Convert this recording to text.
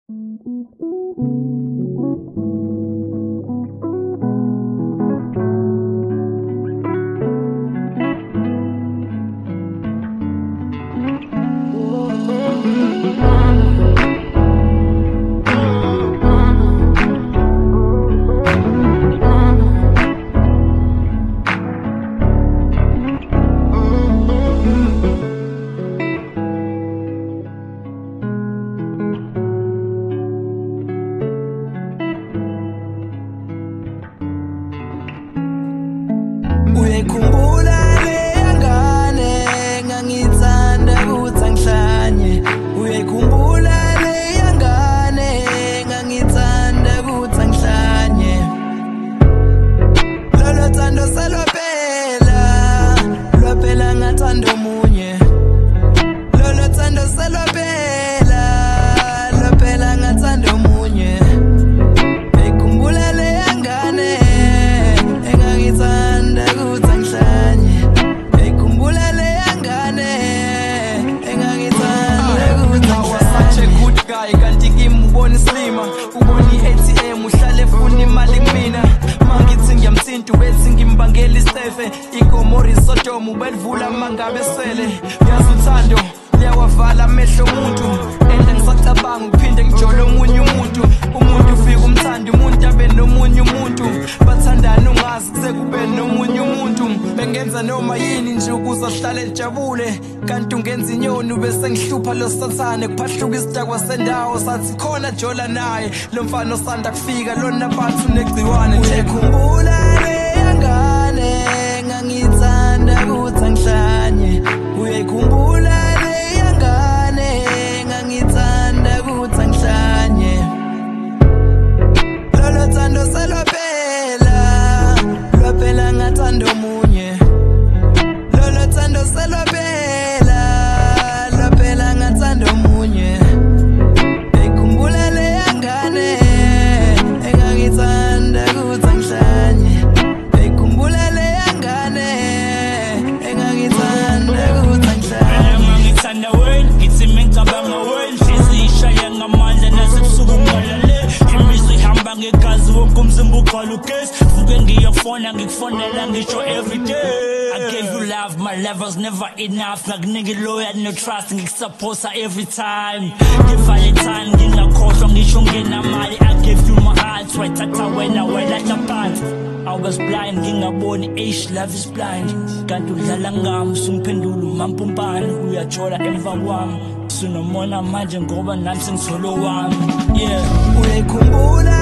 Uyayikhumbula leya ngane engangithanda ukuthi angihlanye. Uyayikhumbula leya ngane engangithanda ukuthi angihlanye. Lolo thando selwaphela, lwaphela ngathanda omunye. Lolo thando selwaphela, lwaphela ngathanda omunye. Uyayikhumbula leya ngane engangithanda ukuthi angihlanye. Uyayikhumbula leya ngane engangithanda ukuthi Such a good guy, kanti kimi ubona islima. Ubona i-ATM uhlale efuna imali kumina. Mangithi ngiyamthinta ubethi ngimbangela isefe. Igomora iSodoma ubelivula mangabe sele. Uyazi uthando liyawavala amehlo omuntu. And ngisacabanga ukuphinde ngijole omunye umuntu. Umuntu ufika umthanda umuntu abe nomunye umuntu. Bathandana ungazi sekube nomunye umuntu. Bengenza noma yini nje ukuze ahlale ejabule. Kanti ungenza inyoni ubese ngihlupha lo sathane. Kuphahluka isitakwa sendawo sathi khona jola naye. Lo mfana osanda kufika lona bathu negciwane. Uyayikhumbula leya ngane engangithanda ukuthi angihlanye. Uyayikhumbula leya ngane engangithanda ukuthi angihlanye. Lolo thando selwaphela, lwaphela ngathanda omunye. Lolo thando selwaphela, lwaphela ngathanda omunye. Uyayikhumbula leya ngane engangithanda ukuthi angihlanye. Uyayikhumbula leya ngane engangithanda ukuthi angihlanye. Ngithanda wena, ngithi mengicabanga wena, hliziyo ishaya ngamandla nasebusuku ngiwalale. Imizwa ihamba ngegazi wonke umzimba ugcwala ugesi. Vuke ngiyofona ngikufonela ngisho everyday. I gave you love, my love was never enough. Ngakunika loyal no trust, ngikusupporta every time. Nge-Valentine ngingakhohlwa ngisho ngenamali. I gave you my heart, wayithatha wena wayilahla phansi. I was blind, ngingaboni eish, love is blind. Kanti udlala ngami, sumphendula umampumpane. Uyajola emva kwami, sunomona manje ngoba nami sengithole wami. Yeah. Uyayikhumbula